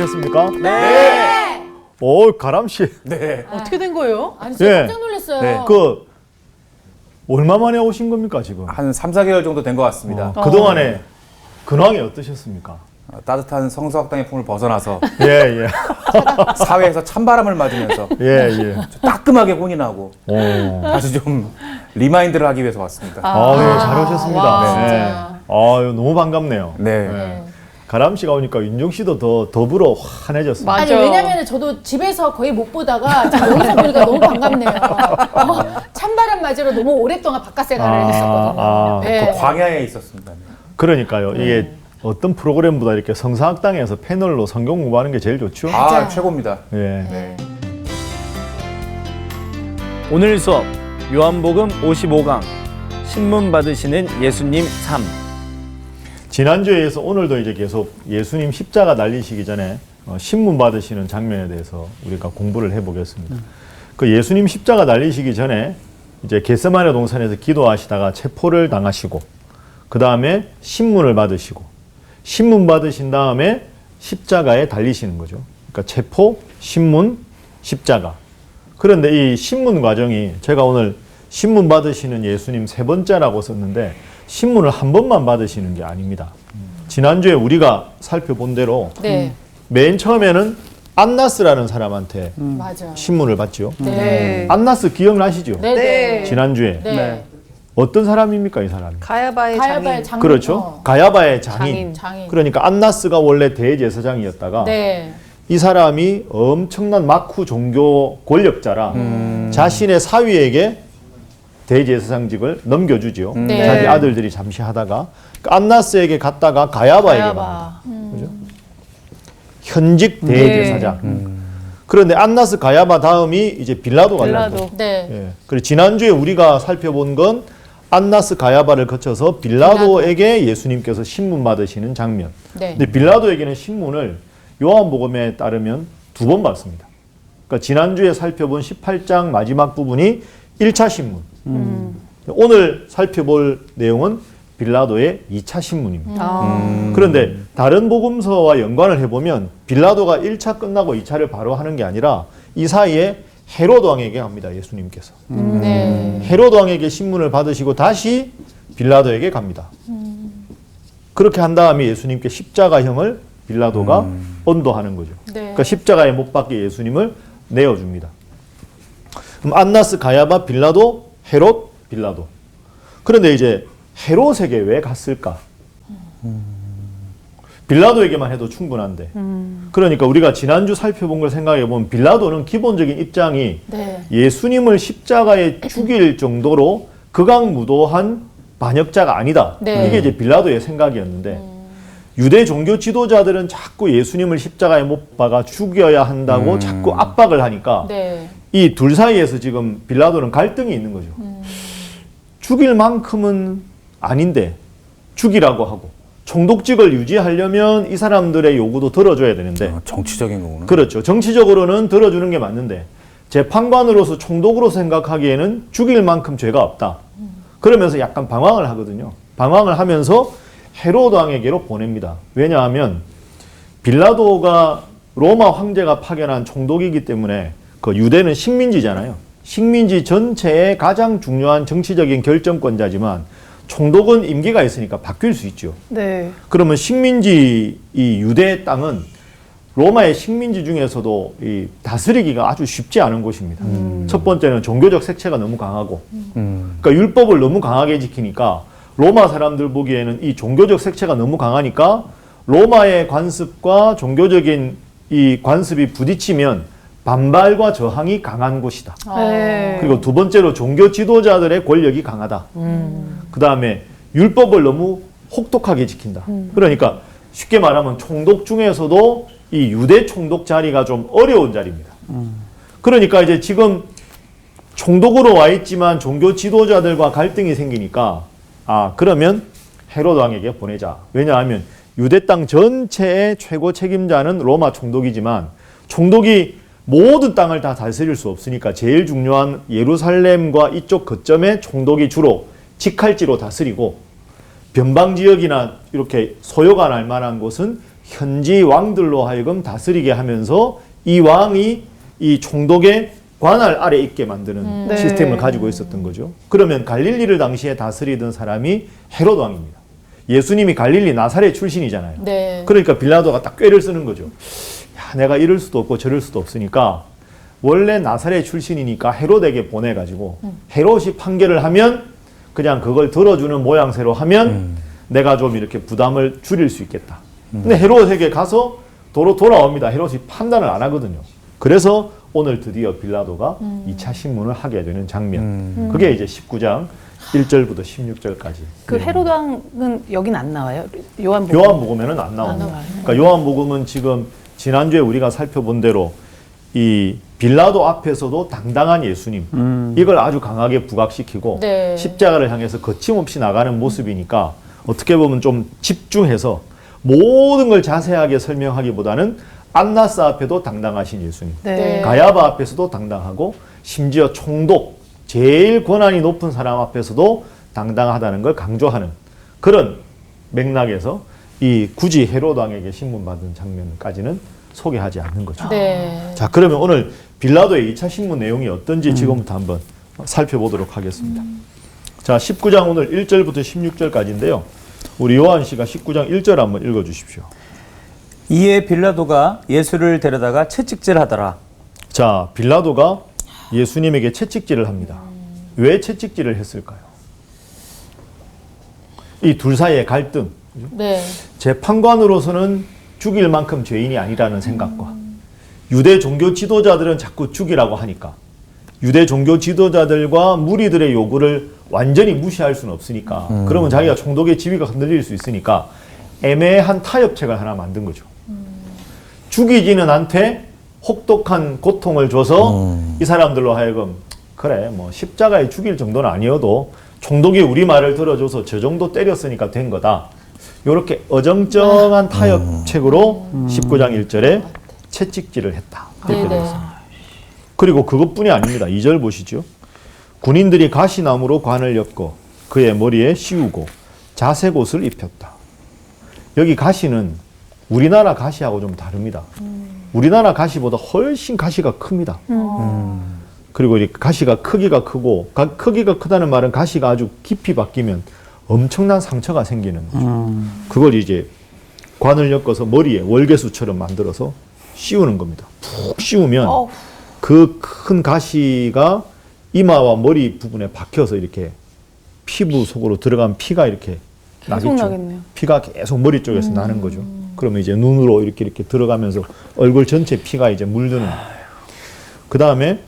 오셨습니까? 네. 오, 가람 씨. 네. 어떻게 된 거예요? 아니 진짜 예. 깜짝 놀랐어요. 네. 그 얼마 만에 오신 겁니까 지금? 한 3, 4개월 정도 된 것 같습니다. 그 동안에 근황이 어떠셨습니까? 따뜻한 성서학당의 품을 벗어나서 예, 예, 사회에서 찬바람을 맞으면서 예, 예. 따끔하게 혼이 나고 오. 다시 좀 리마인드를 하기 위해서 왔습니다. 아, 네, 잘 오셨습니다. 와, 네. 진짜. 아유, 너무 반갑네요. 네. 네. 가람 씨가 오니까 윤종 씨도 더 더불어 환해졌습니다. 아니 맞아. 왜냐면 저도 집에서 거의 못 보다가 지금 여기서 보니까 너무 반갑네요. 찬바람 맞으러 너무 오랫동안 바깥 생활을 했었거든요. 네. 그 광야에 있었습니다. 그러니까요. 이게 어떤 프로그램보다 이렇게 성사학당에서 패널로 성경 공부하는 게 제일 좋죠. 아, 최고입니다. 예. 네. 오늘 수업 요한복음 55강 신문 받으시는 예수님 삶. 지난주에 이어서 오늘도 이제 계속 예수님 십자가 날리시기 전에 신문 받으시는 장면에 대해서 우리가 공부를 해보겠습니다. 그 예수님 십자가 날리시기 전에 이제 겟세마네 동산에서 기도하시다가 체포를 당하시고 그 다음에 신문을 받으시고 신문 받으신 다음에 십자가에 달리시는 거죠. 그러니까 체포, 신문, 십자가. 그런데 이 신문 과정이 제가 오늘 신문 받으시는 예수님 세 번째라고 썼는데 신문을 한 번만 받으시는 게 아닙니다. 지난주에 우리가 살펴본 대로 네. 맨 처음에는 안나스라는 사람한테 맞아. 신문을 받죠. 네. 안나스 기억나시죠? 네. 네. 지난주에. 네. 어떤 사람입니까, 이 사람이? 가야바의 가야바의 장인. 장인. 그렇죠. 가야바의 장인. 장인. 그러니까 안나스가 원래 대제사장이었다가 네. 이 사람이 엄청난 마쿠 종교 권력자라 자신의 사위에게 대제사장직을 넘겨주죠. 네. 자기 아들들이 잠시 하다가 그 안나스에게 갔다가 가야바에게 갑니다. 가야바. 그죠? 현직 대제사장. 그런데 안나스 가야바 다음이 이제 빌라도가 빌라도. 되는 거죠. 네. 예. 그리고 지난주에 우리가 살펴본 건 안나스 가야바를 거쳐서 빌라도에게 예수님께서 신문 받으시는 장면. 네. 근데 빌라도에게는 신문을 요한복음에 따르면 2번 받습니다. 그러니까 지난주에 살펴본 18장 마지막 부분이 1차 신문. 오늘 살펴볼 내용은 빌라도의 2차 신문입니다. 그런데 다른 복음서와 연관을 해보면 빌라도가 1차 끝나고 2차를 바로 하는 게 아니라 이 사이에 헤로드 왕에게 갑니다. 예수님께서. 네. 헤로드 왕에게 신문을 받으시고 다시 빌라도에게 갑니다. 그렇게 한 다음에 예수님께 십자가형을 빌라도가 언도하는 거죠. 네. 그러니까 십자가에 못 박게 예수님을 내어줍니다. 그럼 안나스, 가야바, 빌라도, 헤롯, 빌라도. 그런데 이제 헤롯에게 왜 갔을까? 빌라도에게만 해도 충분한데. 그러니까 우리가 지난주 살펴본 걸 생각해 보면 빌라도는 기본적인 입장이 네. 예수님을 십자가에 죽일 정도로 극악무도한 반역자가 아니다. 네. 이게 이제 빌라도의 생각이었는데 유대 종교 지도자들은 자꾸 예수님을 십자가에 못 박아 죽여야 한다고 자꾸 압박을 하니까 네. 이 둘 사이에서 지금 빌라도는 갈등이 있는 거죠. 죽일 만큼은 아닌데 죽이라고 하고 총독직을 유지하려면 이 사람들의 요구도 들어줘야 되는데 정치적인 거구나. 그렇죠. 정치적으로는 들어주는 게 맞는데 재판관으로서 총독으로 생각하기에는 죽일 만큼 죄가 없다. 그러면서 약간 방황을 하거든요. 방황을 하면서 헤로드 왕에게로 보냅니다. 왜냐하면 빌라도가 로마 황제가 파견한 총독이기 때문에 그 유대는 식민지잖아요. 식민지 전체의 가장 중요한 정치적인 결정권자지만 총독은 임기가 있으니까 바뀔 수 있죠. 네. 그러면 식민지 이 유대 땅은 로마의 식민지 중에서도 이 다스리기가 아주 쉽지 않은 곳입니다. 첫 번째는 종교적 색채가 너무 강하고, 그러니까 율법을 너무 강하게 지키니까 로마 사람들 보기에는 이 종교적 색채가 너무 강하니까 로마의 관습과 종교적인 이 관습이 부딪히면 반발과 저항이 강한 곳이다. 네. 그리고 두 번째로 종교 지도자들의 권력이 강하다. 그 다음에 율법을 너무 혹독하게 지킨다. 그러니까 쉽게 말하면 총독 중에서도 이 유대 총독 자리가 좀 어려운 자리입니다. 그러니까 이제 지금 총독으로 와 있지만 종교 지도자들과 갈등이 생기니까 그러면 헤로드 왕에게 보내자. 왜냐하면 유대 땅 전체의 최고 책임자는 로마 총독이지만 총독이 모든 땅을 다 다스릴 수 없으니까 제일 중요한 예루살렘과 이쪽 거점에 총독이 주로 직할지로 다스리고 변방 지역이나 이렇게 소요가 날 만한 곳은 현지 왕들로 하여금 다스리게 하면서 이 왕이 이 총독의 관할 아래 있게 만드는 네. 시스템을 가지고 있었던 거죠. 그러면 갈릴리를 당시에 다스리던 사람이 헤롯 왕입니다. 예수님이 갈릴리 나사렛 출신이잖아요. 네. 그러니까 빌라도가 딱 꾀를 쓰는 거죠. 야, 내가 이럴 수도 없고 저럴 수도 없으니까 원래 나사렛 출신이니까 헤롯에게 보내가지고 헤롯이 판결을 하면 그냥 그걸 들어주는 모양새로 하면 내가 좀 이렇게 부담을 줄일 수 있겠다. 근데 헤롯에게 가서 도로 돌아옵니다. 헤롯이 판단을 안 하거든요. 그래서 오늘 드디어 빌라도가 2차 신문을 하게 되는 장면. 그게 이제 19장 1절부터 16절까지. 그 헤롯 왕은 여긴 안 나와요? 요한복음. 요한복음에는 안 나옵니다. 나와요. 그러니까 요한복음은 지금 지난주에 우리가 살펴본 대로 이 빌라도 앞에서도 당당한 예수님 이걸 아주 강하게 부각시키고 네. 십자가를 향해서 거침없이 나가는 모습이니까 어떻게 보면 좀 집중해서 모든 걸 자세하게 설명하기보다는 안나스 앞에도 당당하신 예수님, 네. 가야바 앞에서도 당당하고 심지어 총독 제일 권한이 높은 사람 앞에서도 당당하다는 걸 강조하는 그런 맥락에서 이 굳이 헤롯 왕에게 신문받은 장면까지는 소개하지 않는 거죠. 네. 자, 그러면 오늘 빌라도의 2차 신문 내용이 어떤지 지금부터 한번 살펴보도록 하겠습니다. 자, 19장 오늘 1절부터 16절까지인데요. 우리 요한 씨가 19장 1절 한번 읽어 주십시오. 이에 빌라도가 예수를 데려다가 채찍질하더라. 자, 빌라도가 예수님에게 채찍질을 합니다. 왜 채찍질을 했을까요? 이 둘 사이의 갈등. 네. 재판관으로서는 죽일 만큼 죄인이 아니라는 생각과 유대 종교 지도자들은 자꾸 죽이라고 하니까 유대 종교 지도자들과 무리들의 요구를 완전히 무시할 수는 없으니까 그러면 자기가 총독의 지위가 흔들릴 수 있으니까 애매한 타협책을 하나 만든 거죠. 죽이지는 않되 혹독한 고통을 줘서 이 사람들로 하여금 그래 뭐 십자가에 죽일 정도는 아니어도 총독이 우리 말을 들어줘서 저 정도 때렸으니까 된 거다. 이렇게 어정쩡한 타협책으로 19장 1절에 채찍질을 했다. 이렇게 되어 있습니다. 그리고 그것뿐이 아닙니다. 2절 보시죠. 군인들이 가시나무로 관을 엮고 그의 머리에 씌우고 자색 옷을 입혔다. 여기 가시는 우리나라 가시하고 좀 다릅니다. 우리나라 가시보다 훨씬 가시가 큽니다. 그리고 이 가시가 크기가 크고 크기가 크다는 말은 가시가 아주 깊이 바뀌면 엄청난 상처가 생기는 거죠. 그걸 이제 관을 엮어서 머리에 월계수처럼 만들어서 씌우는 겁니다. 푹 씌우면 그 큰 가시가 이마와 머리 부분에 박혀서 이렇게 피부 속으로 들어간 피가 이렇게 계속 나겠죠. 나겠네요. 피가 계속 머리 쪽에서 나는 거죠. 그러면 이제 눈으로 이렇게 들어가면서 얼굴 전체 피가 이제 물드는 거예요. 그 다음에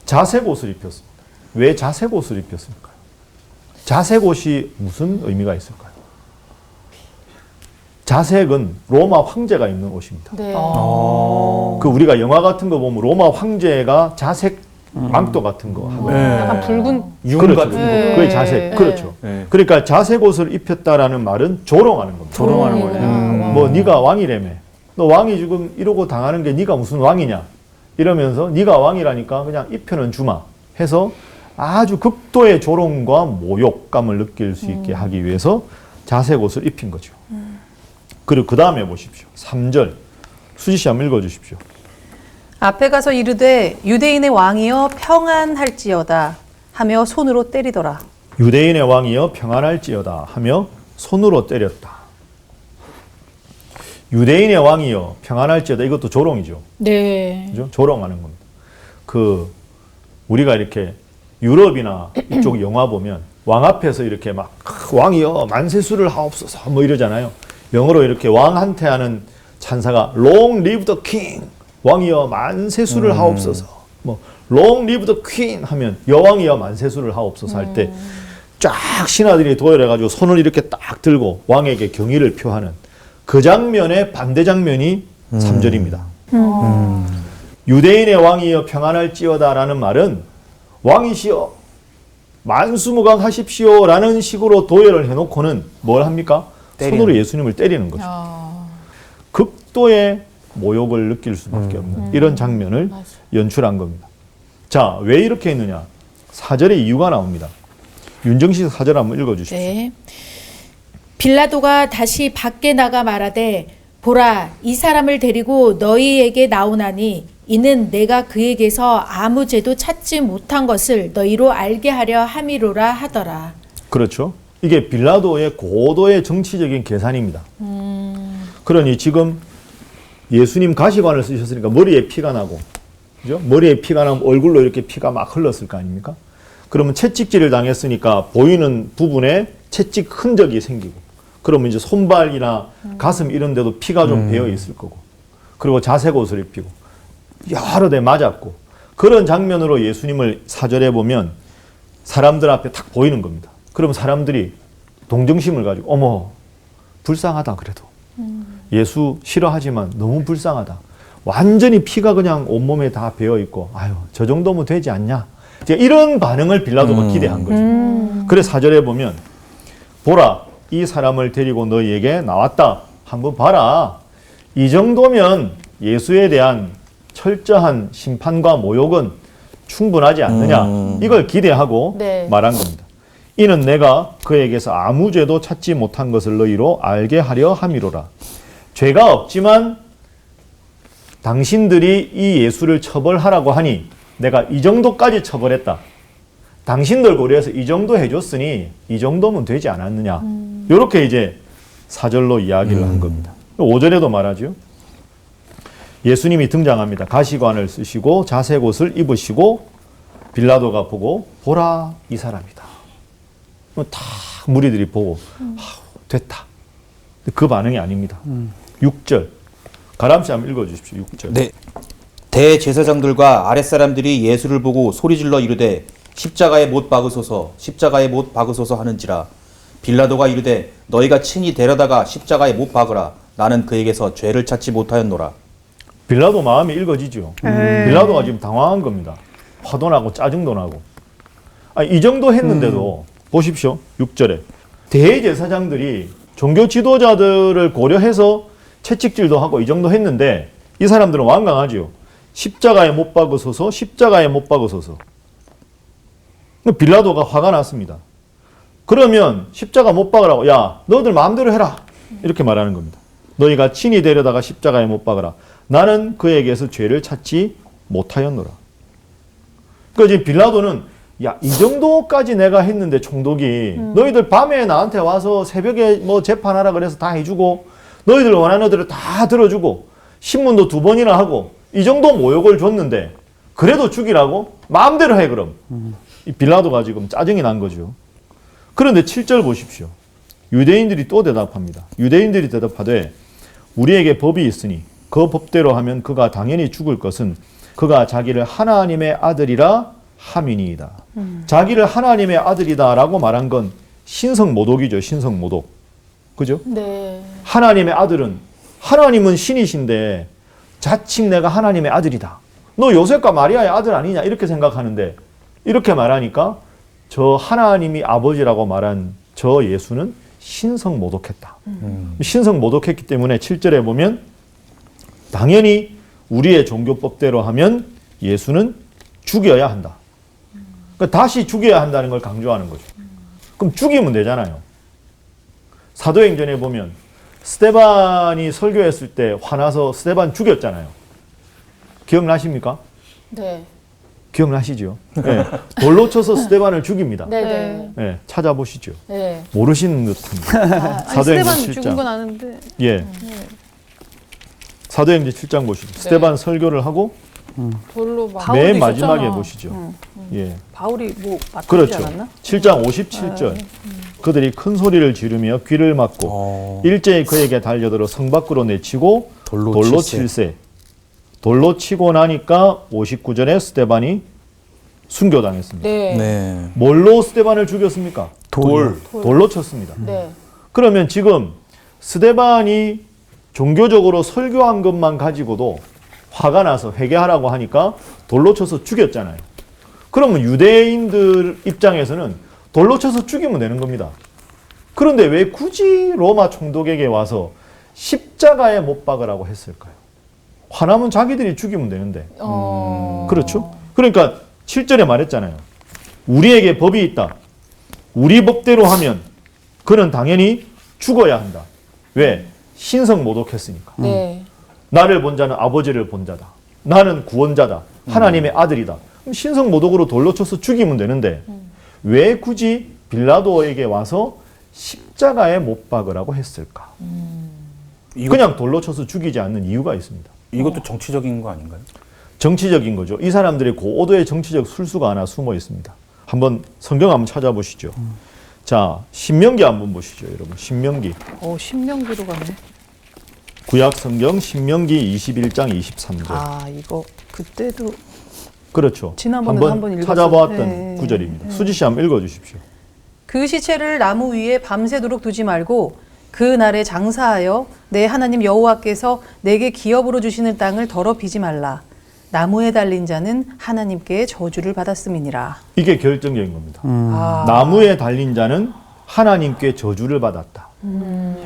자색 옷을 입혔습니다. 왜 자색 옷을 입혔을까요? 자색 옷이 무슨 의미가 있을까요? 자색은 로마 황제가 입는 옷입니다. 네. 그 우리가 영화 같은 거 보면 로마 황제가 자색 망토 같은 거 하고 약간 붉은 융 그렇죠. 같은 거. 그게 자색. 그렇죠. 네. 그러니까 자색 옷을 입혔다라는 말은 조롱하는 겁니다. 조롱하는 거예요. 뭐 네가 왕이라며. 너 왕이 지금 이러고 당하는 게 네가 무슨 왕이냐. 이러면서 네가 왕이라니까 그냥 입혀는 주마 해서 아주 극도의 조롱과 모욕감을 느낄 수 있게 하기 위해서 자색 옷을 입힌 거죠. 그리고 그 다음에 보십시오. 3절. 수지 씨 한번 읽어주십시오. 앞에 가서 이르되 유대인의 왕이여 평안할지어다 하며 손으로 때리더라. 유대인의 왕이여 평안할지어다 하며 손으로 때렸다. 유대인의 왕이여 평안할지어다. 이것도 조롱이죠. 네. 그죠? 조롱하는 겁니다. 그 우리가 이렇게 유럽이나 이쪽 영화 보면 왕 앞에서 이렇게 막 왕이여 만세수를 하옵소서 뭐 이러잖아요. 영어로 이렇게 왕한테 하는 찬사가 Long live the king. 왕이여 만세수를 하옵소서. 뭐 Long live the queen 하면 여왕이여 만세수를 하옵소서 할 때 쫙 신하들이 도열해가지고 손을 이렇게 딱 들고 왕에게 경의를 표하는 그 장면의 반대 장면이 3절입니다. 유대인의 왕이여 평안할지어다라는 말은 왕이시여 만수무강하십시오 라는 식으로 도열을 해놓고는 뭘 합니까? 손으로 예수님을 때리는 거죠. 극도의 모욕을 느낄 수밖에 없는 이런 장면을 연출한 겁니다. 자, 왜 이렇게 했느냐? 4절의 이유가 나옵니다. 윤정식 4절 한번 읽어주십시오. 네. 빌라도가 다시 밖에 나가 말하되 보라, 이 사람을 데리고 너희에게 나오나니 이는 내가 그에게서 아무 죄도 찾지 못한 것을 너희로 알게 하려 함이로라 하더라. 그렇죠. 이게 빌라도의 고도의 정치적인 계산입니다. 그러니 지금 예수님 가시관을 쓰셨으니까 머리에 피가 나고, 그죠? 머리에 피가 나면 얼굴로 이렇게 피가 막 흘렀을 거 아닙니까? 그러면 채찍질을 당했으니까 보이는 부분에 채찍 흔적이 생기고, 그러면 이제 손발이나 가슴 이런 데도 피가 좀 배어 있을 거고, 그리고 자색 옷을 입히고, 여러 대 맞았고, 그런 장면으로 예수님을 사절해 보면 사람들 앞에 딱 보이는 겁니다. 그럼 사람들이 동정심을 가지고, 어머, 불쌍하다 그래도. 예수 싫어하지만 너무 불쌍하다. 완전히 피가 그냥 온몸에 다 배어 있고, 아유, 저 정도면 되지 않냐. 이제 이런 반응을 빌라도가 기대한 거죠. 그래서 사절에 보면, 보라, 이 사람을 데리고 너희에게 나왔다. 한번 봐라. 이 정도면 예수에 대한 철저한 심판과 모욕은 충분하지 않느냐. 이걸 기대하고 네. 말한 겁니다. 이는 내가 그에게서 아무 죄도 찾지 못한 것을 너희로 알게 하려 함이로라. 죄가 없지만 당신들이 이 예수를 처벌하라고 하니 내가 이 정도까지 처벌했다. 당신들 고려해서 이 정도 해줬으니 이 정도면 되지 않았느냐. 이렇게 이제 사절로 이야기를 한 겁니다. 5절에도 말하죠. 예수님이 등장합니다. 가시관을 쓰시고 자색 옷을 입으시고 빌라도가 보고 보라 이 사람이다. 다 무리들이 보고 됐다. 그 반응이 아닙니다. 6절 가람씨 한번 읽어주십시오. 6절. 네. 대제사장들과 아랫사람들이 예수를 보고 소리질러 이르되 십자가에 못 박으소서 십자가에 못 박으소서 하는지라. 빌라도가 이르되 너희가 친히 데려다가 십자가에 못 박으라. 나는 그에게서 죄를 찾지 못하였노라. 빌라도 마음이 읽어지죠. 빌라도가 지금 당황한 겁니다. 화도 나고 짜증도 나고. 이 정도 했는데도 보십시오. 6절에 대제사장들이 종교 지도자들을 고려해서 채찍질도 하고 이 정도 했는데 이 사람들은 완강하지요. 십자가에 못 박으소서 십자가에 못 박으소서. 빌라도가 화가 났습니다. 그러면 십자가 못 박으라고, 야 너희들 마음대로 해라 이렇게 말하는 겁니다. 너희가 친히 데려다가 십자가에 못 박으라. 나는 그에게서 죄를 찾지 못하였노라. 그러니까 지금 빌라도는 야, 이 정도까지 내가 했는데 총독이 너희들 밤에 나한테 와서 새벽에 뭐 재판하라 그래서 다 해주고 너희들 원하는 대로 다 들어주고 신문도 2번이나 하고 이 정도 모욕을 줬는데 그래도 죽이라고? 마음대로 해 그럼. 이 빌라도가 지금 짜증이 난 거죠. 그런데 7절 보십시오. 유대인들이 또 대답합니다. 유대인들이 대답하되 우리에게 법이 있으니 그 법대로 하면 그가 당연히 죽을 것은 그가 자기를 하나님의 아들이라 함이니이다. 자기를 하나님의 아들이다라고 말한 건 신성모독이죠. 신성모독. 그죠? 네. 하나님의 아들은 하나님은 신이신데 자칭 내가 하나님의 아들이다. 너 요셉과 마리아의 아들 아니냐 이렇게 생각하는데 이렇게 말하니까 저 하나님이 아버지라고 말한 저 예수는 신성모독했다. 신성모독했기 때문에 7절에 보면 당연히 우리의 종교법대로 하면 예수는 죽여야 한다. 그러니까 다시 죽여야 한다는 걸 강조하는 거죠. 그럼 죽이면 되잖아요. 사도행전에 보면 스데반이 설교했을 때 화나서 스데반 죽였잖아요. 기억나십니까? 네. 기억나시죠? 네. 돌로 쳐서 스데반을 죽입니다. 네. 네, 찾아보시죠. 네. 모르시는 듯합니다. 사도행전 스테반 7장. 죽은 건 아는데. 예. 사도행전 7장 보시죠. 스데반 설교를 하고 돌로 막 맨 바울도 마지막에 있었잖아. 보시죠. 예. 바울이 뭐 맞지 그렇죠. 않았나? 7장 57절. 그들이 큰 소리를 지르며 귀를 막고 일제히 그에게 달려들어 성 밖으로 내치고 돌로 칠세. 돌로 치고 나니까 59절에 스데반이 순교당했습니다. 네. 네. 뭘로 스데반을 죽였습니까? 돌로 쳤습니다. 네. 그러면 지금 스데반이 종교적으로 설교한 것만 가지고도 화가 나서 회개하라고 하니까 돌로 쳐서 죽였잖아요. 그러면 유대인들 입장에서는 돌로 쳐서 죽이면 되는 겁니다. 그런데 왜 굳이 로마 총독에게 와서 십자가에 못 박으라고 했을까요? 화나면 자기들이 죽이면 되는데. 그렇죠? 그러니까 7절에 말했잖아요. 우리에게 법이 있다. 우리 법대로 하면 그는 당연히 죽어야 한다. 왜? 신성 모독했으니까. 네. 나를 본 자는 아버지를 본 자다. 나는 구원자다. 하나님의 아들이다. 그럼 신성 모독으로 돌로 쳐서 죽이면 되는데 왜 굳이 빌라도에게 와서 십자가에 못 박으라고 했을까? 그냥 돌로 쳐서 죽이지 않는 이유가 있습니다. 이것도 정치적인 거 아닌가요? 정치적인 거죠. 이 사람들의 고도의 정치적 술수가 하나 숨어 있습니다. 한번 성경 한번 찾아보시죠. 자, 신명기 한번 보시죠, 여러분. 신명기. 신명기로 가네. 구약 성경 신명기 21장 23절. 아, 이거 그때도 그렇죠. 지난번에도 한번 읽었어요. 찾아보았던 네. 구절입니다. 수지 씨 한번 읽어 주십시오. 그 시체를 나무 위에 밤새도록 두지 말고 그 날에 장사하여 내 하나님 여호와께서 내게 기업으로 주시는 땅을 더럽히지 말라. 나무에 달린 자는 하나님께 저주를 받았음이니라. 이게 결정적인 겁니다. 아, 나무에 달린 자는 하나님께 저주를 받았다.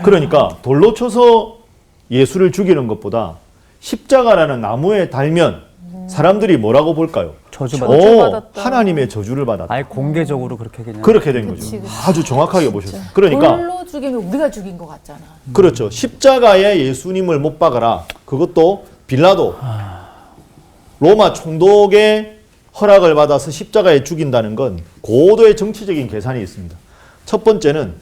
그러니까 돌로 쳐서 예수를 죽이는 것보다 십자가라는 나무에 달면 사람들이 뭐라고 볼까요? 저주받았다. 하나님의 저주를 받았다. 아예 공개적으로 그렇게 그냥. 그렇게 된 거죠. 아주 정확하게 보셨어요. 그러니까 돌로 죽이면 우리가 죽인 것 같잖아. 그렇죠. 십자가에 예수님을 못 박아라. 그것도 빌라도 로마 총독의 허락을 받아서 십자가에 죽인다는 건 고도의 정치적인 계산이 있습니다. 첫 번째는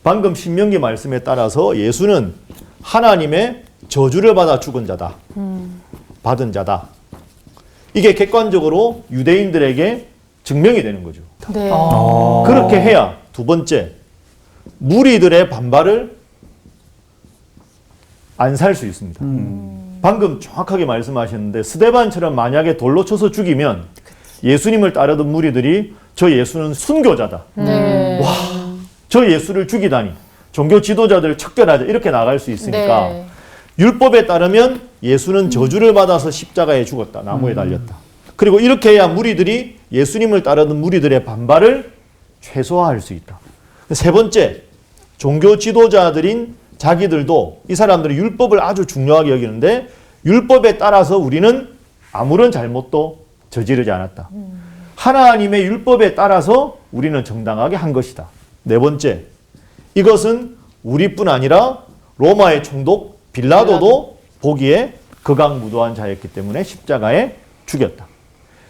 방금 신명기 말씀에 따라서 예수는 하나님의 저주를 받아 죽은 자다. 받은 자다. 이게 객관적으로 유대인들에게 증명이 되는 거죠. 네. 그렇게 해야 두 번째, 무리들의 반발을 안 살 수 있습니다. 방금 정확하게 말씀하셨는데 스데반처럼 만약에 돌로 쳐서 죽이면 예수님을 따르던 무리들이 저 예수는 순교자다. 네. 저 예수를 죽이다니. 종교 지도자들 척결하자. 이렇게 나갈 수 있으니까 네. 율법에 따르면 예수는 저주를 받아서 십자가에 죽었다. 나무에 달렸다. 그리고 이렇게 해야 무리들이 예수님을 따르는 무리들의 반발을 최소화할 수 있다. 세 번째, 종교 지도자들인 자기들도 이 사람들이 율법을 아주 중요하게 여기는데 율법에 따라서 우리는 아무런 잘못도 저지르지 않았다. 하나님의 율법에 따라서 우리는 정당하게 한 것이다. 네 번째, 이것은 우리뿐 아니라 로마의 총독 빌라도도 보기에 극악무도한 자였기 때문에 십자가에 죽였다.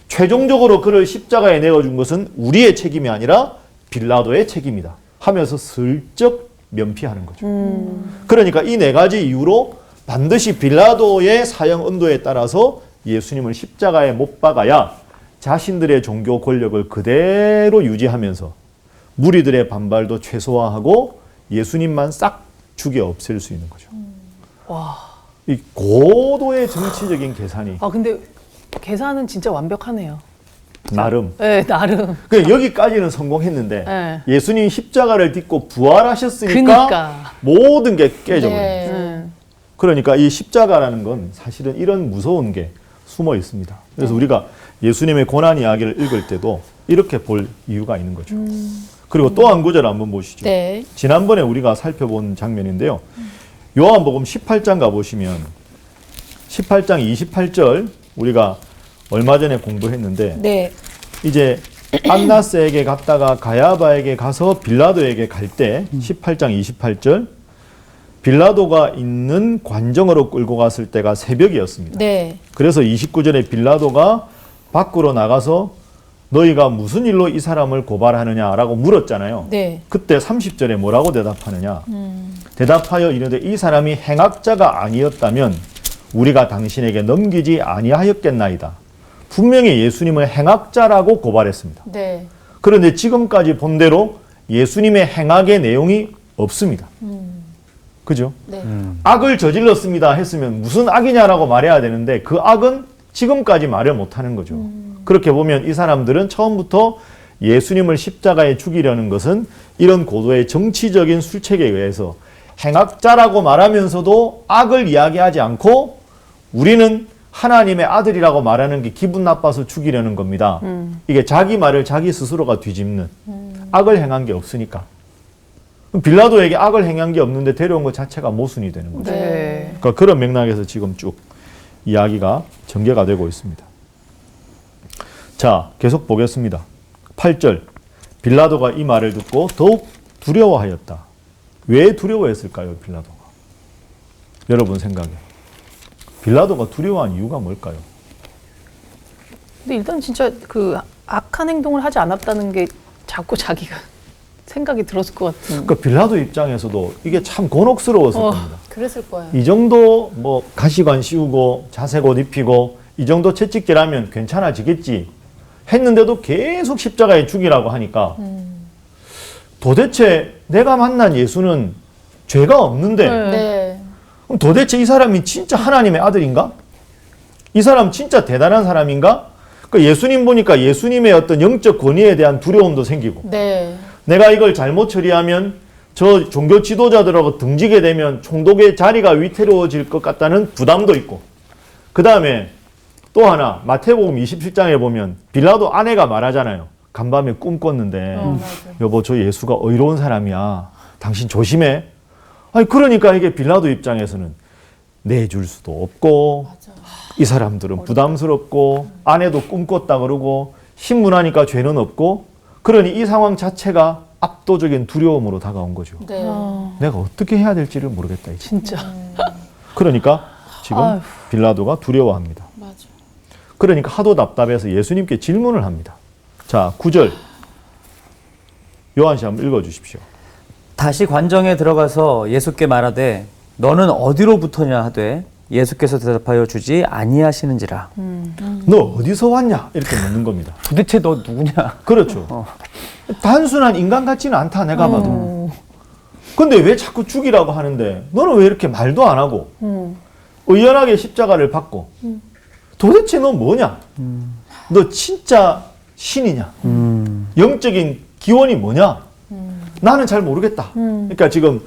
최종적으로 그를 십자가에 내어준 것은 우리의 책임이 아니라 빌라도의 책임이다 하면서 슬쩍 면피하는 거죠. 그러니까 이 네 가지 이유로 반드시 빌라도의 사형 언도에 따라서 예수님을 십자가에 못 박아야 자신들의 종교 권력을 그대로 유지하면서 무리들의 반발도 최소화하고 예수님만 싹 죽여 없앨 수 있는 거죠. 와. 이 고도의 정치적인 계산이 아, 근데 계산은 진짜 완벽하네요. 나름. 네, 나름. 여기까지는 성공했는데 네. 예수님이 십자가를 딛고 부활하셨으니까 그러니까. 모든 게 깨져버려요. 네. 그러니까 이 십자가라는 건 사실은 이런 무서운 게 숨어 있습니다. 그래서 우리가 예수님의 고난 이야기를 읽을 때도 이렇게 볼 이유가 있는 거죠. 그리고 또 한 구절 한번 보시죠. 네. 지난번에 우리가 살펴본 장면인데요. 요한복음 18장 가보시면 18장 28절 우리가 얼마 전에 공부했는데 네. 이제 안나스에게 갔다가 가야바에게 가서 빌라도에게 갈 때 18장 28절 빌라도가 있는 관정으로 끌고 갔을 때가 새벽이었습니다. 네. 그래서 29절에 빌라도가 밖으로 나가서 너희가 무슨 일로 이 사람을 고발하느냐라고 물었잖아요. 네. 그때 30절에 뭐라고 대답하느냐. 대답하여 이르되 이 사람이 행악자가 아니었다면 우리가 당신에게 넘기지 아니하였겠나이다. 분명히 예수님을 행악자라고 고발했습니다. 네. 그런데 지금까지 본 대로 예수님의 행악의 내용이 없습니다. 그죠? 네. 악을 저질렀습니다 했으면 무슨 악이냐라고 말해야 되는데 그 악은 지금까지 말을 못하는 거죠. 그렇게 보면 이 사람들은 처음부터 예수님을 십자가에 죽이려는 것은 이런 고도의 정치적인 술책에 의해서 행악자라고 말하면서도 악을 이야기하지 않고 우리는 하나님의 아들이라고 말하는 게 기분 나빠서 죽이려는 겁니다. 이게 자기 말을 자기 스스로가 뒤집는 악을 행한 게 없으니까. 빌라도에게 악을 행한 게 없는데 데려온 것 자체가 모순이 되는 거죠. 네. 그러니까 그런 맥락에서 지금 쭉 이야기가 전개가 되고 있습니다. 자, 계속 보겠습니다. 8절. 빌라도가 이 말을 듣고 더욱 두려워하였다. 왜 두려워했을까요, 빌라도가? 여러분 생각에 빌라도가 두려워한 이유가 뭘까요? 근데 일단 진짜 그 악한 행동을 하지 않았다는 게 자꾸 자기가 생각이 들었을 것 같은. 그러니까 빌라도 입장에서도 이게 참 곤혹스러웠을 겁니다. 그랬을 거예요. 이 정도 뭐 가시관 씌우고 자색 옷 입히고 이 정도 채찍질하면 괜찮아지겠지 했는데도 계속 십자가에 죽이라고 하니까 도대체 내가 만난 예수는 죄가 없는데 네. 그럼 도대체 이 사람이 진짜 하나님의 아들인가? 이 사람 진짜 대단한 사람인가? 그 예수님 보니까 예수님의 어떤 영적 권위에 대한 두려움도 생기고 네. 내가 이걸 잘못 처리하면 저 종교 지도자들하고 등지게 되면 총독의 자리가 위태로워질 것 같다는 부담도 있고 그 다음에 또 하나 마태복음 27장에 보면 빌라도 아내가 말하잖아요. 간밤에 꿈 꿨는데 여보 저 예수가 의로운 사람이야. 당신 조심해. 아니 그러니까 이게 빌라도 입장에서는 내줄 수도 없고 이 사람들은 부담스럽고 아내도 꿈 꿨다 그러고 신문하니까 죄는 없고 그러니 이 상황 자체가 압도적인 두려움으로 다가온 거죠. 네. 내가 어떻게 해야 될지를 모르겠다. 이제. 진짜. 그러니까 지금 아휴. 빌라도가 두려워합니다. 맞아. 그러니까 하도 답답해서 예수님께 질문을 합니다. 자, 9절 요한 씨 한번 읽어주십시오. 다시 관정에 들어가서 예수께 말하되 너는 어디로부터냐 하되 예수께서 대답하여 주지 아니하시는지라. 너 어디서 왔냐? 이렇게 묻는 겁니다. 도대체 너 누구냐? 그렇죠. 단순한 인간 같지는 않다 내가 봐도. 근데 왜 자꾸 죽이라고 하는데 너는 왜 이렇게 말도 안 하고 의연하게 십자가를 받고 도대체 너 뭐냐? 너 진짜 신이냐? 영적인 기원이 뭐냐? 나는 잘 모르겠다. 그러니까 지금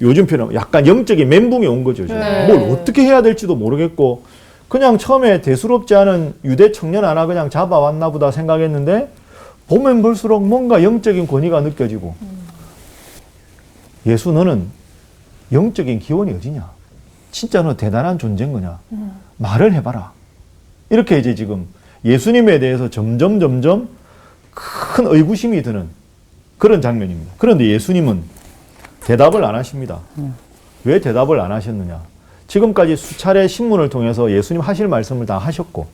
요즘 표현 약간 영적인 멘붕이 온 거죠. 지금. 네. 뭘 어떻게 해야 될지도 모르겠고 그냥 처음에 대수롭지 않은 유대 청년 하나 그냥 잡아왔나 보다 생각했는데 보면 볼수록 뭔가 영적인 권위가 느껴지고 예수 너는 영적인 기원이 어디냐? 진짜 너 대단한 존재인 거냐? 말을 해봐라. 이렇게 이제 지금 예수님에 대해서 점점 큰 의구심이 드는 그런 장면입니다. 그런데 예수님은 대답을 안 하십니다. 왜 대답을 안 하셨느냐? 지금까지 수차례 신문을 통해서 예수님 하실 말씀을 다 하셨고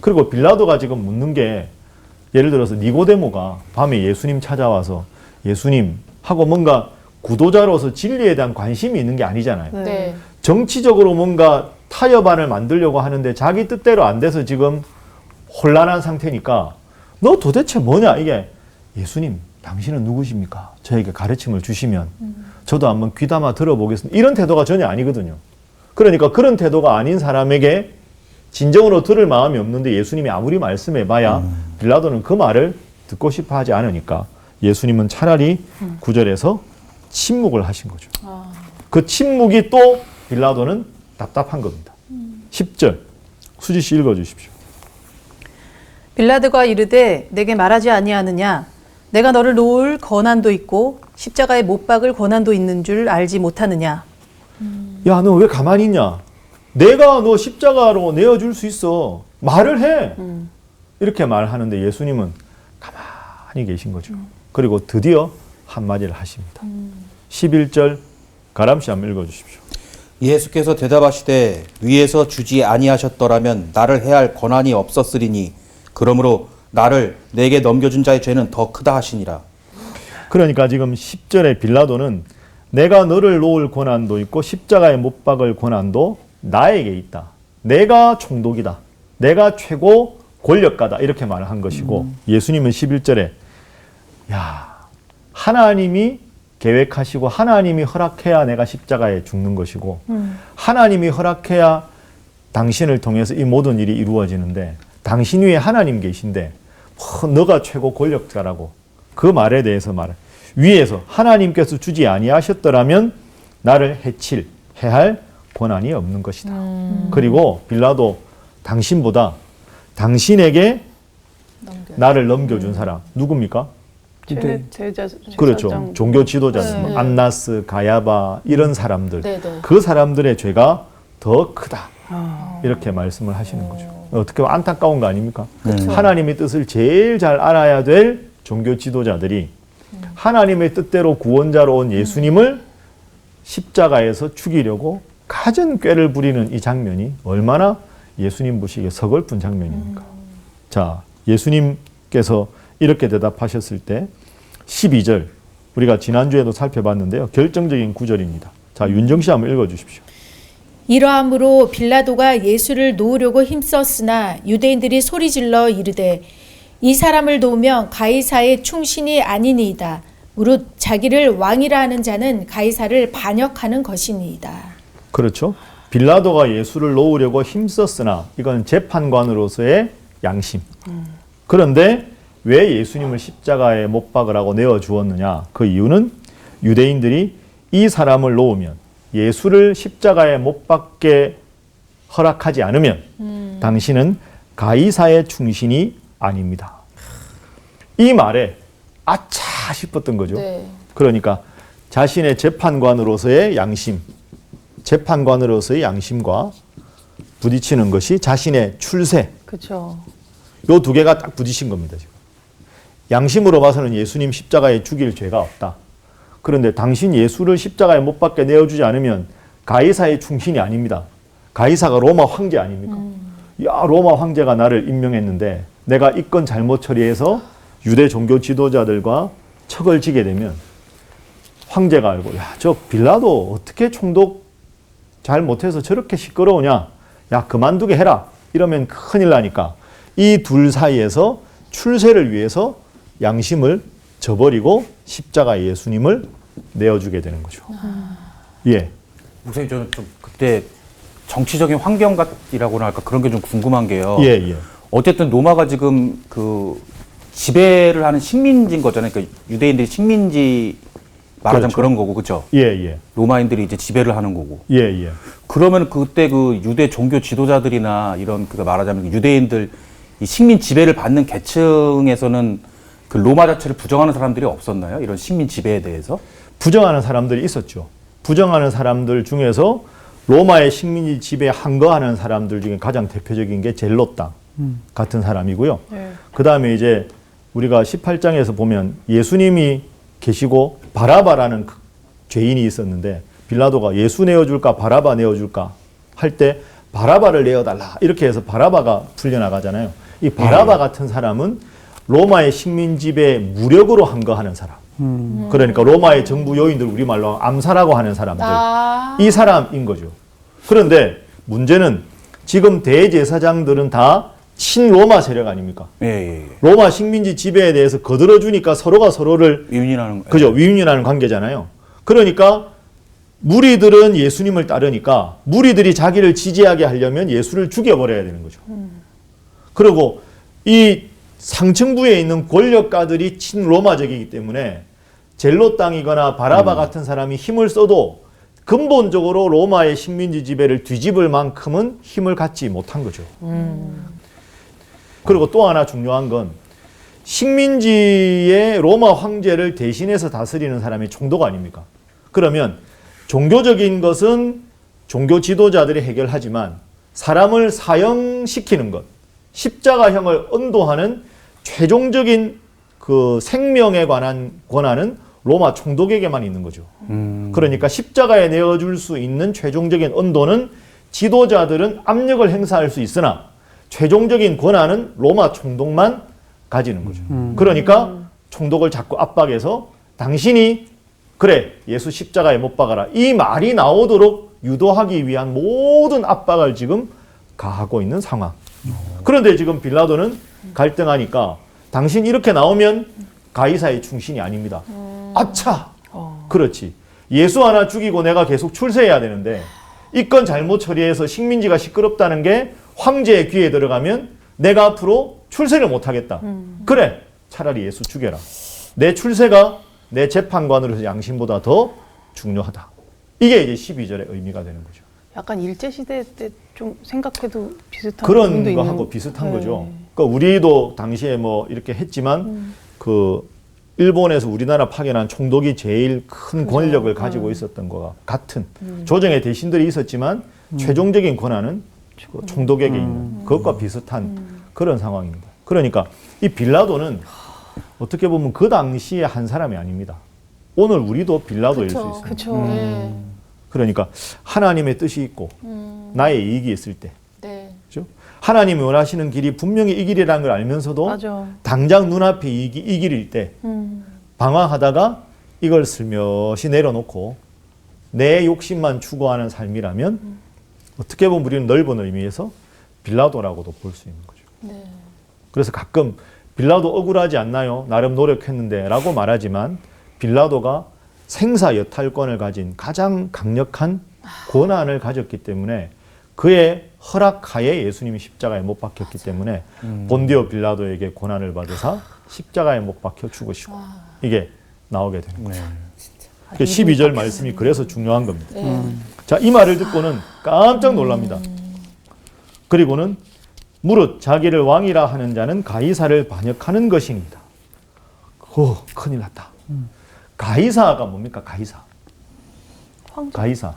그리고 빌라도가 지금 묻는 게 예를 들어서 니고데모가 밤에 예수님 찾아와서 예수님 하고 뭔가 구도자로서 진리에 대한 관심이 있는 게 아니잖아요. 네. 정치적으로 뭔가 타협안을 만들려고 하는데 자기 뜻대로 안 돼서 지금 혼란한 상태니까 너 도대체 뭐냐? 이게 예수님 당신은 누구십니까? 저에게 가르침을 주시면 저도 한번 귀담아 들어보겠습니다. 이런 태도가 전혀 아니거든요. 그러니까 그런 태도가 아닌 사람에게 진정으로 들을 마음이 없는데 예수님이 아무리 말씀해봐야 빌라도는 그 말을 듣고 싶어 하지 않으니까 예수님은 차라리 9절에서 침묵을 하신 거죠. 그 침묵이 또 빌라도는 답답한 겁니다. 10절 수지 씨 읽어주십시오. 빌라도가 이르되 내게 말하지 아니하느냐 내가 너를 놓을 권한도 있고 십자가에 못 박을 권한도 있는 줄 알지 못하느냐. 야, 너 왜 가만히 있냐? 내가 너 십자가로 내어줄 수 있어. 말을 해. 이렇게 말하는데 예수님은 가만히 계신 거죠. 그리고 드디어 한마디를 하십니다. 11절 가람씨 한번 읽어주십시오. 예수께서 대답하시되 위에서 주지 아니하셨더라면 나를 해할 권한이 없었으리니 그러므로 나를 내게 넘겨준 자의 죄는 더 크다 하시니라. 그러니까 지금 10절에 빌라도는 내가 너를 놓을 권한도 있고 십자가에 못 박을 권한도 나에게 있다. 내가 총독이다. 내가 최고 권력가다. 이렇게 말을 한 것이고 예수님은 11절에 야, 하나님이 계획하시고 하나님이 허락해야 내가 십자가에 죽는 것이고 하나님이 허락해야 당신을 통해서 이 모든 일이 이루어지는데 당신 위에 하나님 계신데 너가 최고 권력자라고 그 말에 대해서 말을 위에서 하나님께서 주지 아니하셨더라면 나를 해할 권한이 없는 것이다. 그리고 빌라도 당신보다 당신에게 나를 넘겨준 사람 누굽니까? 제자 그렇죠. 종교 지도자들 네. 안나스, 가야바 이런 사람들 네, 네. 그 사람들의 죄가 더 크다. 이렇게 말씀을 하시는 거죠. 어떻게 보면 안타까운 거 아닙니까? 하나님의 뜻을 제일 잘 알아야 될 종교 지도자들이 하나님의 뜻대로 구원자로 온 예수님을 십자가에서 죽이려고 갖은 꾀를 부리는 이 장면이 얼마나 예수님 보시기에 서글픈 장면입니까? 자, 예수님께서 이렇게 대답하셨을 때 12절 우리가 지난주에도 살펴봤는데요. 결정적인 구절입니다. 자, 윤정 씨 한번 읽어주십시오. 이러함으로 빌라도가 예수를 놓으려고 힘썼으나 유대인들이 소리질러 이르되 이 사람을 놓으면 가이사의 충신이 아니니이다. 무릇 자기를 왕이라 하는 자는 가이사를 반역하는 것이니이다. 그렇죠. 빌라도가 예수를 놓으려고 힘썼으나 이건 재판관으로서의 양심. 그런데 왜 예수님을 십자가에 못 박으라고 내어주었느냐? 그 이유는 유대인들이 이 사람을 놓으면 예수를 십자가에 못 박게 허락하지 않으면 당신은 가이사의 충신이 아닙니다. 이 말에 아차 싶었던 거죠. 네. 그러니까 자신의 재판관으로서의 양심, 재판관으로서의 양심과 부딪히는 것이 자신의 출세, 그렇죠. 요 두 개가 딱 부딪힌 겁니다. 지금. 양심으로 봐서는 예수님 십자가에 죽일 죄가 없다. 그런데 당신 예수를 십자가에 못 박게 내어주지 않으면 가이사의 충신이 아닙니다. 가이사가 로마 황제 아닙니까? 야, 로마 황제가 나를 임명했는데 내가 이 건 잘못 처리해서 유대 종교 지도자들과 척을 지게 되면 황제가 알고 야, 저 빌라도 어떻게 총독 잘 못해서 저렇게 시끄러우냐? 야, 그만두게 해라. 이러면 큰일 나니까 이 둘 사이에서 출세를 위해서 양심을 저버리고 십자가에 예수님을 내어주게 되는 거죠. 예. 목사님 저는 좀 그때 정치적인 환경이라고나 할까 그런 게 좀 궁금한 게요. 예, 예. 어쨌든 로마가 지금 그 지배를 하는 식민지인 거잖아요. 그러니까 유대인들이 식민지 말하자면 그렇죠. 그런 거고, 그렇죠? 예, 예. 로마인들이 이제 지배를 하는 거고. 예, 예. 그러면 그때 그 유대 종교 지도자들이나 이런 그 말하자면 유대인들 이 식민 지배를 받는 계층에서는 그 로마 자체를 부정하는 사람들이 없었나요? 이런 식민 지배에 대해서? 부정하는 사람들이 있었죠. 부정하는 사람들 중에서 로마의 식민지 지배에 항거하는 사람들 중에 가장 대표적인 게 젤롯당 같은 사람이고요. 네. 그 다음에 이제 우리가 18장에서 보면 예수님이 계시고 바라바라는 죄인이 있었는데 빌라도가 예수 내어줄까 바라바 내어줄까 할 때 바라바를 내어달라 이렇게 해서 바라바가 풀려나가잖아요. 이 바라바 같은 사람은 로마의 식민 지배에 무력으로 항거하는 사람. 그러니까 로마의 정부 요인들 우리말로 암살하고 하는 사람들. 이 사람인 거죠. 그런데 문제는 지금 대제사장들은 다 친로마 세력 아닙니까? 예, 예, 예. 로마 식민지 지배에 대해서 거들어주니까 서로가 서로를 위임하는 그죠, 위임하는 관계잖아요. 그러니까 무리들은 예수님을 따르니까 무리들이 자기를 지지하게 하려면 예수를 죽여버려야 되는 거죠. 그리고 이 상층부에 있는 권력가들이 친로마적이기 때문에 젤롯 땅이거나 바라바 같은 사람이 힘을 써도 근본적으로 로마의 식민지 지배를 뒤집을 만큼은 힘을 갖지 못한 거죠. 그리고 또 하나 중요한 건 식민지의 로마 황제를 대신해서 다스리는 사람이 총독 아닙니까? 그러면 종교적인 것은 종교 지도자들이 해결하지만 사람을 사형시키는 것, 십자가형을 언도하는 최종적인 그 생명에 관한 권한은 로마 총독에게만 있는 거죠. 그러니까 십자가에 내어줄 수 있는 최종적인 언도는 지도자들은 압력을 행사할 수 있으나 최종적인 권한은 로마 총독만 가지는 거죠. 그러니까 총독을 자꾸 압박해서 당신이 그래 예수 십자가에 못 박아라 이 말이 나오도록 유도하기 위한 모든 압박을 지금 가하고 있는 상황. 그런데 지금 빌라도는 갈등하니까 당신 이렇게 나오면 가이사의 충신이 아닙니다. 아차! 그렇지. 예수 하나 죽이고 내가 계속 출세해야 되는데 이 건 잘못 처리해서 식민지가 시끄럽다는 게 황제의 귀에 들어가면 내가 앞으로 출세를 못하겠다. 그래, 차라리 예수 죽여라. 내 출세가 내 재판관으로서 양심보다 더 중요하다. 이게 이제 12절의 의미가 되는 거죠. 약간 일제시대 때 좀 생각해도 비슷한 그런 부분도 거하고 있는. 비슷한 네. 거죠. 그러니까 우리도 당시에 뭐 이렇게 했지만 그 일본에서 우리나라 파견한 총독이 제일 큰 권력을 가지고 있었던 거와 같은 조정의 대신들이 있었지만 최종적인 권한은 그 총독에게 있는 그것과 비슷한 그런 상황입니다. 그러니까 이 빌라도는 어떻게 보면 그 당시에 한 사람이 아닙니다. 오늘 우리도 빌라도일 수 있습니다. 그렇죠. 그러니까 하나님의 뜻이 있고 나의 이익이 있을 때, 네. 그죠? 하나님이 원하시는 길이 분명히 이 길이라는 걸 알면서도 맞아. 당장 눈앞에 이 길일 때 방황하다가 이걸 슬며시 내려놓고 내 욕심만 추구하는 삶이라면 어떻게 보면 우리는 넓은 의미에서 빌라도라고도 볼 수 있는 거죠. 네. 그래서 가끔 빌라도 억울하지 않나요? 나름 노력했는데 라고 말하지만 빌라도가 생사 여탈권을 가진 가장 강력한 권한을 가졌기 때문에 그의 허락하에 예수님이 십자가에 못 박혔기 때문에 본디오 빌라도에게 권한을 받으사 십자가에 못 박혀 죽으시고 이게 나오게 되는 거죠. 12절 말씀이 그래서 중요한 겁니다. 자, 이 말을 듣고는 깜짝 놀랍니다. 그리고는 무릇 자기를 왕이라 하는 자는 가이사를 반역하는 것입니다. 오, 큰일 났다. 가이사가 뭡니까? 가이사. 가이사.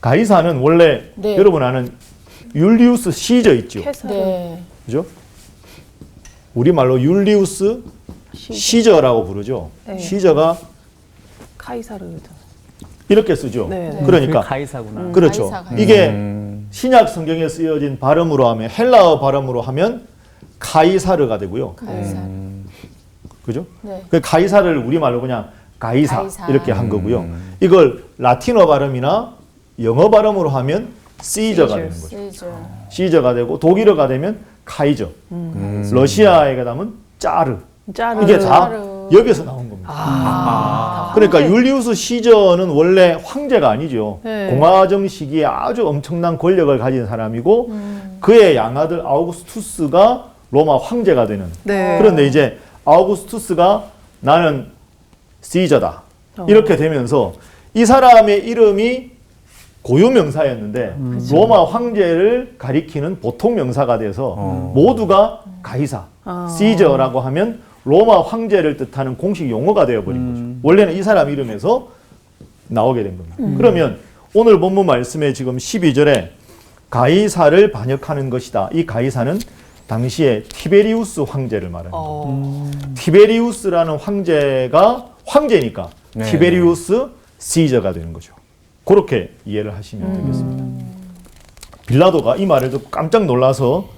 가이사는 원래 네. 여러분 아는 율리우스 시저 있죠. 네. 그죠? 우리말로 율리우스 시저라고 부르죠. 네. 시저가 카이사르죠. 이렇게 쓰죠. 네. 그러니까 가이사구나. 그렇죠. 가이사. 이게 신약 성경에 쓰여진 발음으로 하면 헬라어 발음으로 하면 카이사르가 되고요. 가이사. 그죠? 네. 그 가이사를 우리말로 그냥 가이사, 가이사. 이렇게 한 거고요. 이걸 라틴어 발음이나 영어 발음으로 하면 시저가 되는 거죠. 세이저. 시저가 되고 독일어가 되면 카이저. 러시아에 가면 짜르. 짜르. 이게 다 짜르. 여기서 나온 겁니다. 그러니까 율리우스 시저는 원래 황제가 아니죠. 네. 공화정 시기에 아주 엄청난 권력을 가진 사람이고 그의 양아들 아우구스투스가 로마 황제가 되는. 네. 그런데 이제 아우구스투스가 나는 시저다. 이렇게 되면서 이 사람의 이름이 고유명사였는데 로마 황제를 가리키는 보통 명사가 돼서 모두가 가이사, 시저라고 하면 로마 황제를 뜻하는 공식 용어가 되어버린 거죠. 원래는 이 사람 이름에서 나오게 된 겁니다. 그러면 오늘 본문 말씀에 지금 12절에 가이사를 반역하는 것이다. 이 가이사는 당시에 티베리우스 황제를 말하는 겁니다. 티베리우스라는 황제가 황제니까 네. 티베리우스 시저가 되는 거죠. 그렇게 이해를 하시면 되겠습니다. 빌라도가 이 말을 듣고 깜짝 놀라서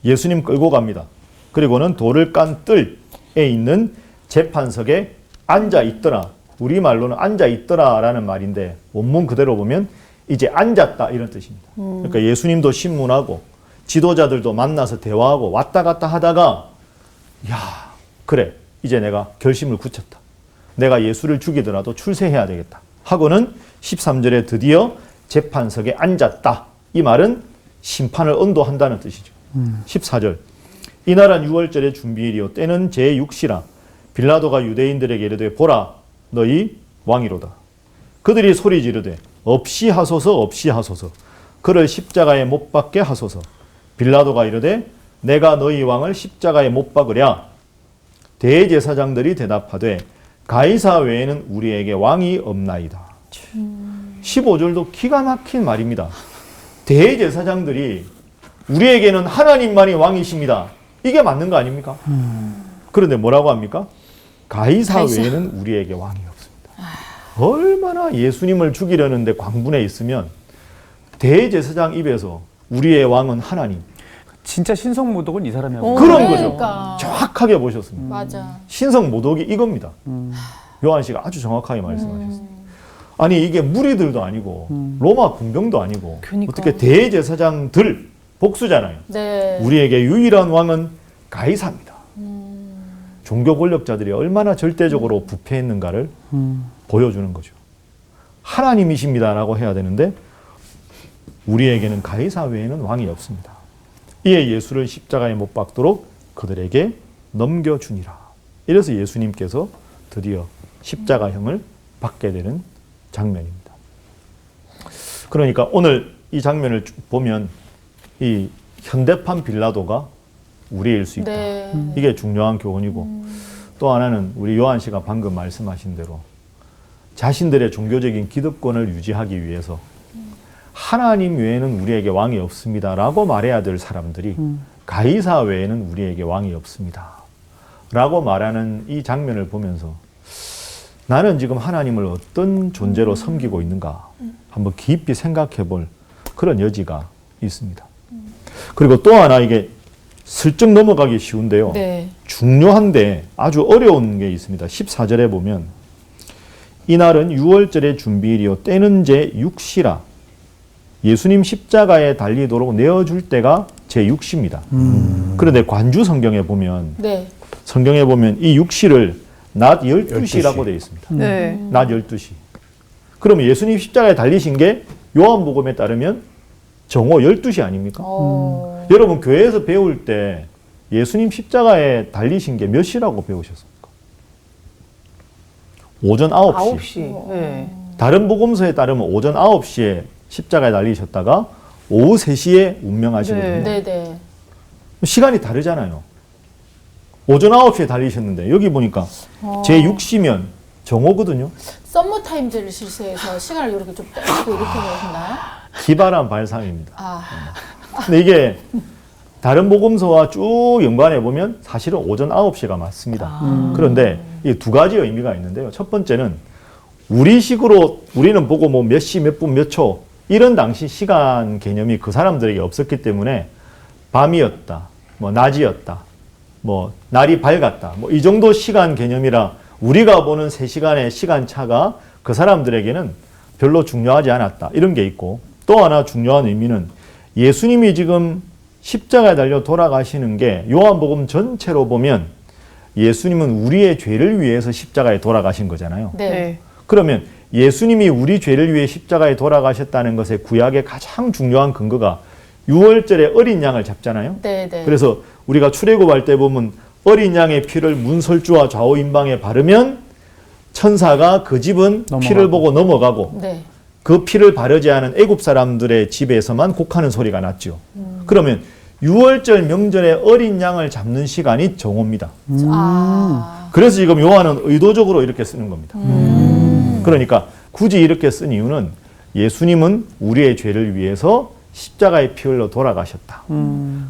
예수님 끌고 갑니다. 그리고는 돌을 깐 뜰에 있는 재판석에 앉아 있더라. 우리말로는 앉아 있더라라는 말인데 원문 그대로 보면 이제 앉았다 이런 뜻입니다. 그러니까 예수님도 신문하고 지도자들도 만나서 대화하고 왔다 갔다 하다가 야, 그래. 이제 내가 결심을 굳혔다. 내가 예수를 죽이더라도 출세해야 되겠다. 하고는 13절에 드디어 재판석에 앉았다. 이 말은 심판을 언도한다는 뜻이죠. 14절. 이날은 6월절의 준비일이요 때는 제6시라. 빌라도가 유대인들에게 이르되 보라 너희 왕이로다. 그들이 소리 지르되 없이 하소서 없이 하소서. 그를 십자가에 못 박게 하소서. 빌라도가 이르되 내가 너희 왕을 십자가에 못 박으랴. 대제사장들이 대답하되 가이사 외에는 우리에게 왕이 없나이다. 15절도 기가 막힌 말입니다. 대제사장들이 우리에게는 하나님만이 왕이십니다. 이게 맞는 거 아닙니까? 그런데 뭐라고 합니까? 가이사 외에는 우리에게 왕이 없습니다. 얼마나 예수님을 죽이려는데 광분에 있으면 대제사장 입에서 우리의 왕은 하나님. 진짜 신성모독은 이 사람이 하고 그런 그러니까. 거죠. 정확하게 보셨습니다. 맞아. 신성모독이 이겁니다. 요한 씨가 아주 정확하게 말씀하셨습니다. 아니 이게 무리들도 아니고 로마 군병도 아니고 그러니까. 어떻게 대제사장들 복수잖아요. 네. 우리에게 유일한 왕은 가이사입니다. 종교 권력자들이 얼마나 절대적으로 부패했는가를 보여주는 거죠. 하나님이십니다라고 해야 되는데 우리에게는 가이사 외에는 왕이 없습니다. 이에 예수를 십자가에 못 박도록 그들에게 넘겨주니라. 이래서 예수님께서 드디어 십자가형을 받게 되는 장면입니다. 그러니까 오늘 이 장면을 보면 이 현대판 빌라도가 우리일 수 있다. 네. 이게 중요한 교훈이고 또 하나는 우리 요한 씨가 방금 말씀하신 대로 자신들의 종교적인 기득권을 유지하기 위해서 하나님 외에는 우리에게 왕이 없습니다라고 말해야 될 사람들이 가이사 외에는 우리에게 왕이 없습니다 라고 말하는 이 장면을 보면서 나는 지금 하나님을 어떤 존재로 섬기고 있는가 한번 깊이 생각해 볼 그런 여지가 있습니다. 그리고 또 하나 이게 슬쩍 넘어가기 쉬운데요. 네. 중요한데 아주 어려운 게 있습니다. 14절에 보면 이날은 유월절의 준비일이요 때는 제 6시라 예수님 십자가에 달리도록 내어줄 때가 제 6시입니다. 그런데 관주 성경에 보면 네. 이 6시를 낮 12시라고 되어 있습니다. 네. 낮 12시. 그러면 예수님 십자가에 달리신 게 요한복음에 따르면 정오 12시 아닙니까? 여러분 교회에서 배울 때 예수님 십자가에 달리신 게 몇 시라고 배우셨습니까? 오전 9시. 9시. 네. 다른 복음서에 따르면 오전 9시에 십자가에 달리셨다가 오후 3시에 운명하시거든요. 네. 네네. 시간이 다르잖아요. 오전 9시에 달리셨는데 여기 보니까 제 6시면 정오거든요. 썸머 타임즈를 실시해서 시간을 이렇게 좀 빼고 이렇게 보셨나요? 기발한 발상입니다. 아, 근데 이게 다른 복음서와 쭉 연관해 보면 사실은 오전 9시가 맞습니다. 그런데 이 두 가지 의미가 있는데요. 첫 번째는 우리식으로 우리는 보고 뭐 몇 시, 몇 분, 몇 초 이런 당시 시간 개념이 그 사람들에게 없었기 때문에 밤이었다, 뭐 낮이었다, 뭐 날이 밝았다, 뭐 이 정도 시간 개념이라 우리가 보는 3시간의 시간 차가 그 사람들에게는 별로 중요하지 않았다. 이런 게 있고 또 하나 중요한 의미는 예수님이 지금 십자가에 달려 돌아가시는 게 요한복음 전체로 보면 예수님은 우리의 죄를 위해서 십자가에 돌아가신 거잖아요. 네. 네. 그러면 예수님이 우리 죄를 위해 십자가에 돌아가셨다는 것의 구약의 가장 중요한 근거가 유월절에 어린 양을 잡잖아요. 네네. 그래서 우리가 출애굽할 때 보면 어린 양의 피를 문설주와 좌우 임방에 바르면 천사가 그 집은 피를 보고 넘어가고 네. 그 피를 바르지 않은 애굽 사람들의 집에서만 곡하는 소리가 났죠. 그러면 유월절 명절에 어린 양을 잡는 시간이 정오입니다. 아. 그래서 지금 요한은 의도적으로 이렇게 쓰는 겁니다. 그러니까 굳이 이렇게 쓴 이유는 예수님은 우리의 죄를 위해서 십자가에 피 흘려 돌아가셨다.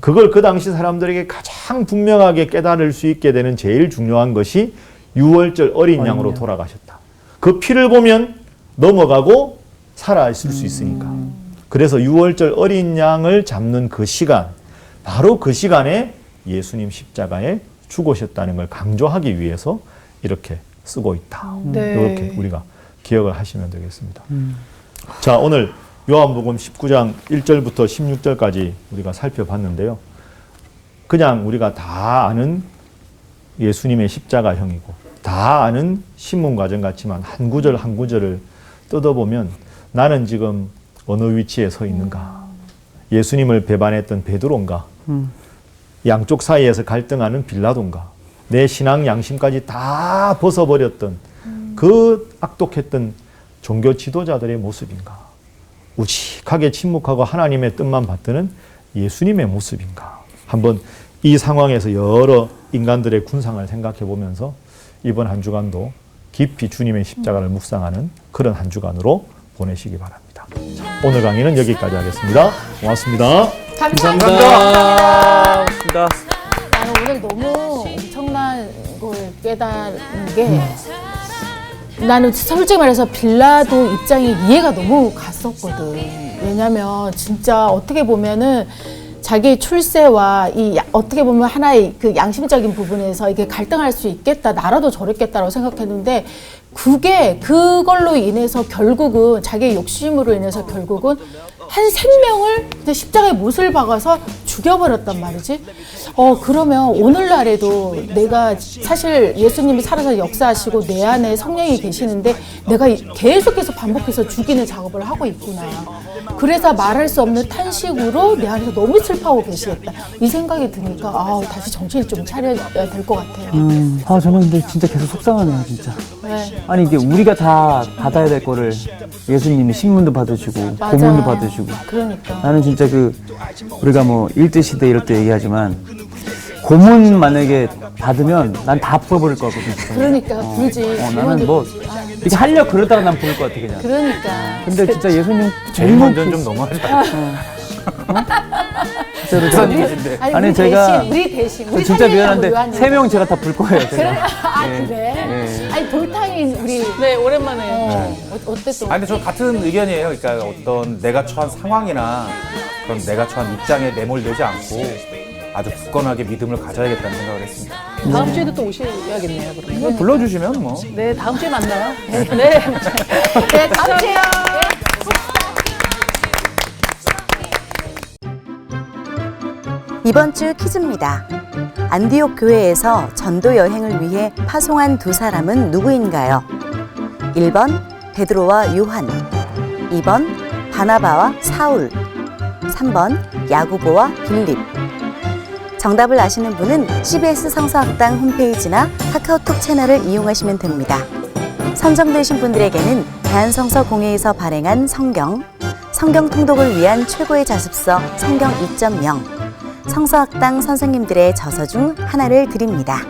그걸 그 당시 사람들에게 가장 분명하게 깨달을 수 있게 되는 제일 중요한 것이 유월절 어린 양으로 돌아가셨다. 그 피를 보면 넘어가고 살아있을 수 있으니까. 그래서 유월절 어린 양을 잡는 그 시간, 바로 그 시간에 예수님 십자가에 죽으셨다는 걸 강조하기 위해서 이렇게 쓰고 있다. 네. 이렇게 우리가 기억을 하시면 되겠습니다. 자, 오늘 요한복음 19장 1절부터 16절까지 우리가 살펴봤는데요. 그냥 우리가 다 아는 예수님의 십자가형이고 다 아는 신문 과정 같지만 한 구절 한 구절을 뜯어보면 나는 지금 어느 위치에 서 있는가? 예수님을 배반했던 베드로인가? 양쪽 사이에서 갈등하는 빌라도인가? 내 신앙 양심까지 다 벗어버렸던 그 악독했던 종교 지도자들의 모습인가? 우직하게 침묵하고 하나님의 뜻만 받드는 예수님의 모습인가? 한번 이 상황에서 여러 인간들의 군상을 생각해 보면서 이번 한 주간도 깊이 주님의 십자가를 묵상하는 그런 한 주간으로 보내시기 바랍니다. 자, 오늘 강의는 여기까지 하겠습니다. 고맙습니다. 감사합니다. 고맙습니다. 나는 오늘 너무 엄청난 걸 깨달은 게 나는 솔직히 말해서 빌라도 입장이 이해가 너무 갔었거든. 왜냐면 진짜 어떻게 보면은 자기 출세와 이 어떻게 보면 하나의 그 양심적인 부분에서 이게 갈등할 수 있겠다. 나라도 저랬겠다라고 생각했는데 그걸로 인해서 결국은 자기의 욕심으로 인해서 결국은 한 생명을 십자가에 못을 박아서 죽여버렸단 말이지. 그러면 오늘날에도 내가 사실 예수님이 살아서 역사하시고 내 안에 성령이 계시는데 내가 계속해서 반복해서 죽이는 작업을 하고 있구나. 그래서 말할 수 없는 탄식으로 내 안에서 너무 슬퍼하고 계시겠다. 이 생각이 드니까 다시 정신을 좀 차려야 될 것 같아요. 저는 근데 진짜 계속 속상하네요, 진짜. 네. 아니 이게 우리가 다 받아야 될 거를 예수님이 신문도 받으시고 맞아. 고문도 받으시고. 그러니까. 나는 진짜 우리가 뭐 일제 시대 이럴 때 얘기하지만 고문 만약에 받으면 난 다 풀어버릴 것 같거든. 진짜. 그러니까 불지. 나는 뭐 이렇게 하려고 그러다가 난 부를 것 같아 그냥. 그러니까. 근데 진짜 예수님 제일 먼저는 좀 너무하다. 무슨 얘기인데? 아니, 우리 대신 우리 진짜 미안한데 요한님. 3명 제가 다 불 거예요. 제가. 그래? 아니 돌탕인 우리 네, 오랜만에. 어땠어? 아니 근데 저 같은 의견이에요. 그러니까 어떤 내가 처한 상황이나 그런 내가 처한 입장에 매몰되지 않고 아주 굳건하게 믿음을 가져야겠다는 생각을 했습니다. 다음 주에도 또 오셔야겠네요, 그러면. 불러주시면 뭐. 네, 다음 주에 만나요. 네. 네, 다음 주에요. 이번 주 퀴즈입니다. 안디옥 교회에서 전도 여행을 위해 파송한 두 사람은 누구인가요? 1번 베드로와 요한, 2번 바나바와 사울, 3번 야고보와 빌립. 정답을 아시는 분은 CBS 성서학당 홈페이지나 카카오톡 채널을 이용하시면 됩니다. 선정되신 분들에게는 대한성서공회에서 발행한 성경 통독을 위한 최고의 자습서 성경 2.0, 성서학당 선생님들의 저서 중 하나를 드립니다.